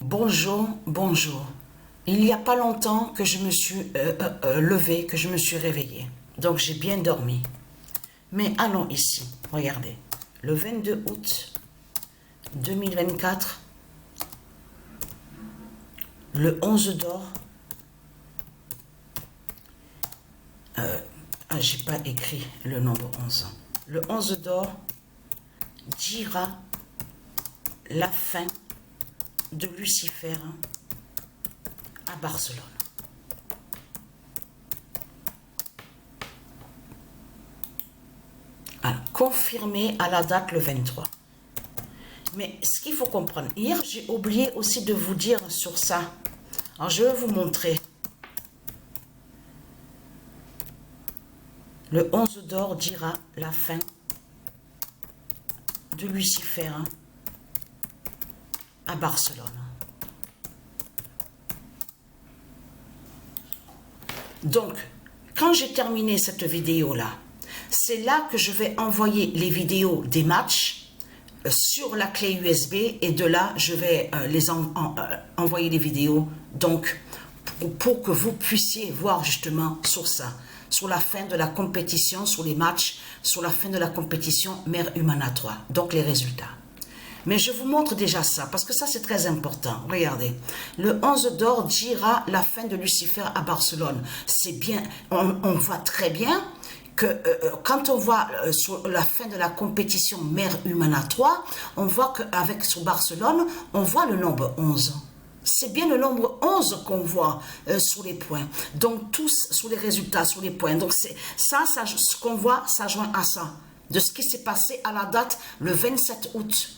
Bonjour, bonjour. Il n'y a pas longtemps que je me suis levée, que je me suis réveillée. Donc j'ai bien dormi. Mais allons ici, regardez. Le 22 août 2024, le 11 d'or. J'ai pas écrit le nombre 11. Le 11 d'or dira la fin de Lucifer à Barcelone. Alors, confirmé à la date le 23. Mais ce qu'il faut comprendre, hier j'ai oublié aussi de vous dire sur ça. Alors je vais vous montrer. Le 11 d'or dira la fin de Lucifer à Barcelone. Donc, quand j'ai terminé cette vidéo-là, c'est là que je vais envoyer les vidéos des matchs sur la clé USB et de là, je vais envoyer les vidéos donc pour que vous puissiez voir justement sur ça, sur la fin de la compétition, sur les matchs, sur la fin de la compétition Mère Humana 3, donc les résultats. Mais je vous montre déjà ça, parce que ça c'est très important. Regardez, le 11 d'or dira la fin de Lucifer à Barcelone. C'est bien, on voit très bien que quand on voit sur la fin de la compétition Mère Humana 3, on voit qu'avec sur Barcelone, on voit le nombre 11. C'est bien le nombre 11 qu'on voit sur les points. Donc tous sur les résultats, sur les points. Donc c'est ça, ce qu'on voit, ça joint à ça. De ce qui s'est passé à la date le 27 août.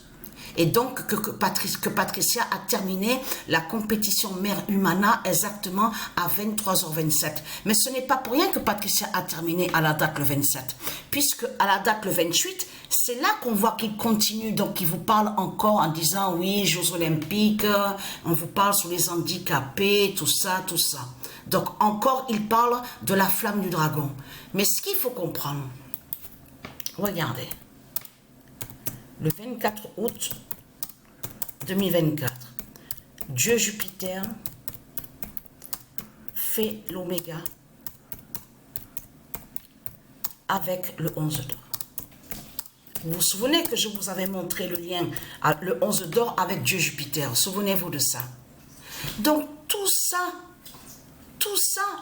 Et donc que Patricia a terminé la compétition Mère Humana exactement à 23h27. Mais ce n'est pas pour rien que Patricia a terminé à la date le 27. Puisque à la date le 28, c'est là qu'on voit qu'il continue. Donc il vous parle encore en disant oui, Jeux Olympiques, on vous parle sur les handicapés, tout ça, tout ça. Donc encore il parle de la flamme du dragon. Mais ce qu'il faut comprendre, regardez. Le 24 août 2024, Dieu Jupiter fait l'oméga avec le 11 d'or. Vous vous souvenez que je vous avais montré le lien, le 11 d'or avec Dieu Jupiter. Souvenez-vous de ça. Donc tout ça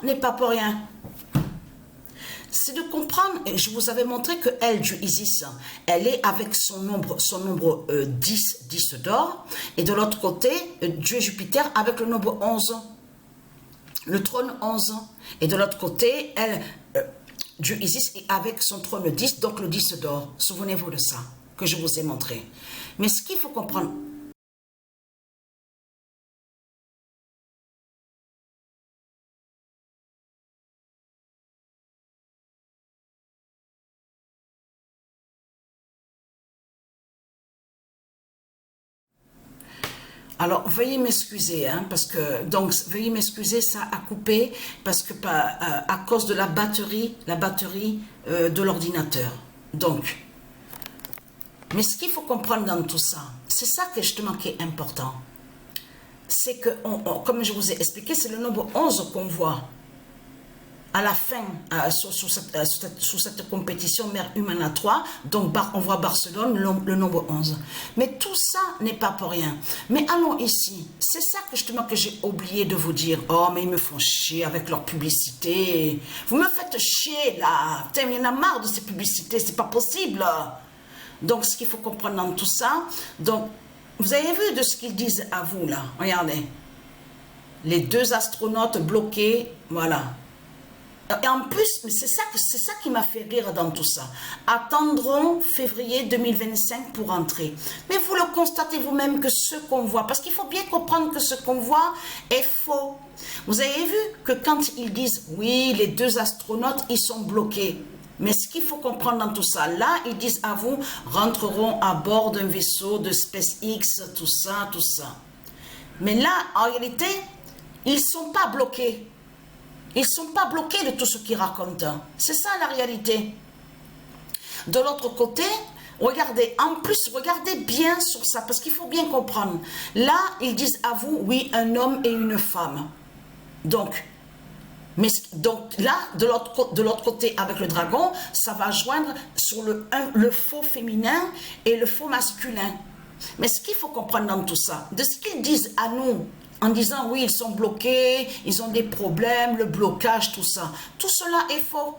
n'est pas pour rien. C'est de comprendre, et je vous avais montré que elle, du Isis, elle est avec son nombre 10 d'or, et de l'autre côté, Dieu Jupiter avec le nombre 11, le trône 11, et de l'autre côté, elle, Dieu Isis est avec son trône 10, donc le 10 d'or. Souvenez-vous de ça, que je vous ai montré. Mais ce qu'il faut comprendre, alors, veuillez m'excuser, hein, parce que, donc, veuillez m'excuser, ça a coupé, parce que, à cause de la batterie de l'ordinateur. Donc, mais ce qu'il faut comprendre dans tout ça, c'est ça que justement qui est important. C'est que, comme je vous ai expliqué, c'est le nombre 11 qu'on voit à la fin, sur cette compétition Mère Humana 3, donc on voit Barcelone, le nombre 11. Mais tout ça n'est pas pour rien. Mais allons ici, c'est ça que justement que j'ai oublié de vous dire. Oh, mais ils me font chier avec leur publicité. Vous me faites chier, là. Putain, il y en a marre de ces publicités, c'est pas possible. Donc, ce qu'il faut comprendre dans tout ça, donc, vous avez vu de ce qu'ils disent à vous, là. Regardez. Les 2 astronautes bloqués, voilà. Et en plus, c'est ça qui m'a fait rire dans tout ça. Attendront février 2025 pour entrer. Mais vous le constatez vous-même que ce qu'on voit, parce qu'il faut bien comprendre que ce qu'on voit est faux. Vous avez vu que quand ils disent, oui, les 2 astronautes, ils sont bloqués. Mais ce qu'il faut comprendre dans tout ça, là, ils disent à vous, rentreront à bord d'un vaisseau de SpaceX, tout ça, tout ça. Mais là, en réalité, ils ne sont pas bloqués. Ils ne sont pas bloqués de tout ce qu'ils racontent. C'est ça la réalité. De l'autre côté, Regardez, en plus, regardez bien sur ça, parce qu'il faut bien comprendre. Là, ils disent à vous, oui, un homme et une femme. Donc là, de l'autre côté, avec le dragon, ça va joindre sur le faux féminin et le faux masculin. Mais ce qu'il faut comprendre dans tout ça, de ce qu'ils disent à nous, en disant, oui, ils sont bloqués, ils ont des problèmes, le blocage, tout ça. Tout cela est faux.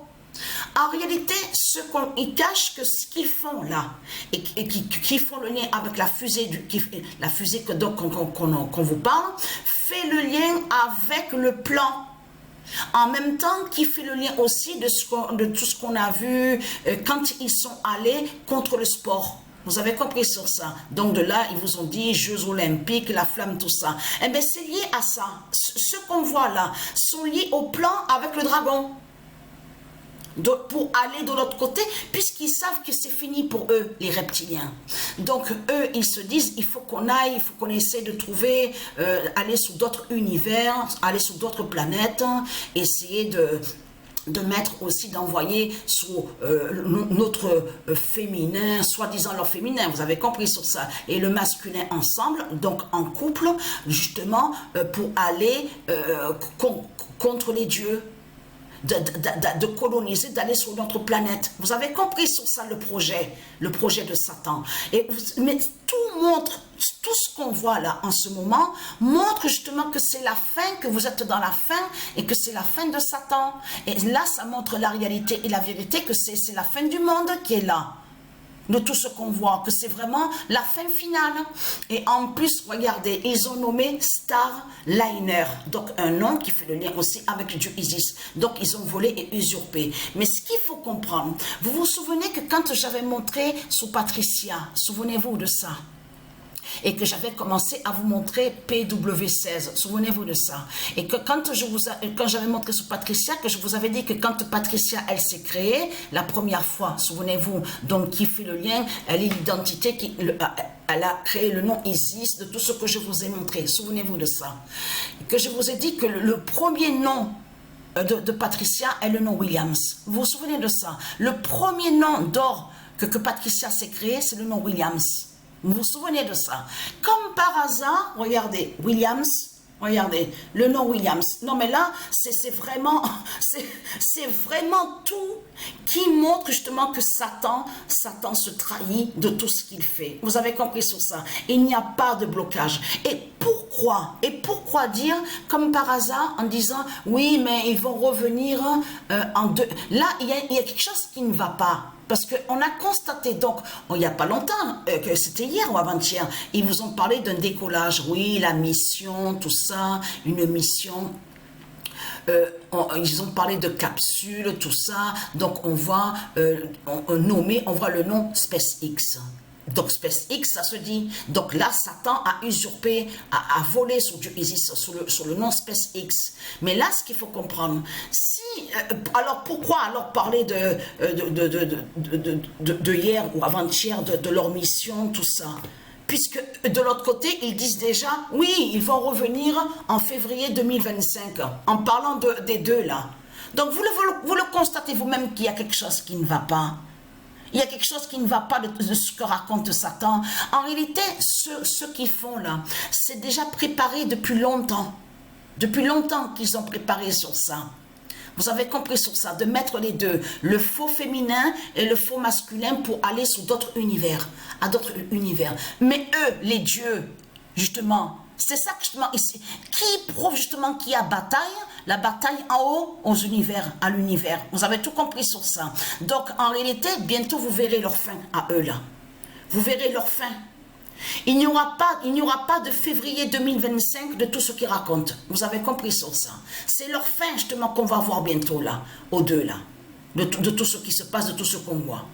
En réalité, ils cachent que ce qu'ils font là, et qui font le lien avec la fusée, qu'on vous parle, fait le lien avec le plan. En même temps, qui fait le lien aussi de tout ce qu'on a vu quand ils sont allés contre le sport. Vous avez compris sur ça. Donc de là, ils vous ont dit Jeux olympiques, la flamme, tout ça. Eh bien, c'est lié à ça. Ce qu'on voit là sont liés au plan avec le dragon. Pour aller de l'autre côté, puisqu'ils savent que c'est fini pour eux, les reptiliens. Donc, eux, ils se disent, il faut qu'on aille, il faut qu'on essaie de trouver, aller sur d'autres univers, aller sur d'autres planètes, essayer de mettre aussi, d'envoyer sur notre féminin, soi-disant leur féminin, vous avez compris sur ça, et le masculin ensemble, donc en couple, justement, pour aller contre les dieux. De coloniser, d'aller sur notre planète. Vous avez compris sur ça le projet de Satan. Mais tout montre, tout ce qu'on voit là en ce moment, montre justement que c'est la fin, que vous êtes dans la fin et que c'est la fin de Satan. Et là, ça montre la réalité et la vérité, que c'est la fin du monde qui est là. De tout ce qu'on voit, que c'est vraiment la fin finale. Et en plus, regardez, ils ont nommé Starliner, donc un nom qui fait le lien aussi avec le dieu Isis. Donc, ils ont volé et usurpé. Mais ce qu'il faut comprendre, vous vous souvenez que quand j'avais montré sur Patricia, souvenez-vous de ça, et que j'avais commencé à vous montrer PW16, souvenez-vous de ça, et que quand j'avais montré sur Patricia, que je vous avais dit que quand Patricia, elle s'est créée, la première fois, souvenez-vous, donc qui fait le lien, elle est l'identité, elle a créé le nom Isis, de tout ce que je vous ai montré, souvenez-vous de ça, et que je vous ai dit que le premier nom de Patricia est le nom Williams, vous vous souvenez de ça, le premier nom d'or que Patricia s'est créé, c'est le nom Williams. Vous vous souvenez de ça? Comme par hasard, regardez, Williams, regardez, le nom Williams. Non mais là, c'est vraiment tout qui montre justement que Satan se trahit de tout ce qu'il fait. Vous avez compris sur ça? Il n'y a pas de blocage. Et pourquoi dire, comme par hasard, en disant, oui, mais ils vont revenir en deux. Là, il y a quelque chose qui ne va pas. Parce qu'on a constaté, donc, il n'y a pas longtemps, que c'était hier ou avant-hier, ils vous ont parlé d'un décollage, oui, la mission, tout ça, une mission, ils ont parlé de capsules, tout ça, donc on voit on voit le nom SpaceX. Donc SpaceX, ça se dit. Donc là, Satan a usurpé, a volé sur Dieu Isis, sur le nom SpaceX. Mais là, ce qu'il faut comprendre, alors pourquoi alors parler de hier ou avant-hier, de leur mission, tout ça? Puisque de l'autre côté, ils disent déjà, oui, ils vont revenir en février 2025, en parlant des deux là. Donc vous le constatez vous-même qu'il y a quelque chose qui ne va pas. Il y a quelque chose qui ne va pas de ce que raconte Satan. En réalité, ce qu'ils font là, c'est déjà préparé depuis longtemps. Depuis longtemps qu'ils ont préparé sur ça. Vous avez compris sur ça, de mettre les deux, le faux féminin et le faux masculin pour aller sur d'autres univers, à d'autres univers. Mais eux, les dieux, justement, c'est ça justement ici, qui prouve justement qu'il y a bataille, la bataille en haut aux univers, à l'univers. Vous avez tout compris sur ça. Donc en réalité, bientôt vous verrez leur fin à eux là. Vous verrez leur fin. Il n'y aura pas de février 2025 de tout ce qu'ils racontent. Vous avez compris sur ça. C'est leur fin justement qu'on va voir bientôt là, aux deux là. De tout ce qui se passe, de tout ce qu'on voit.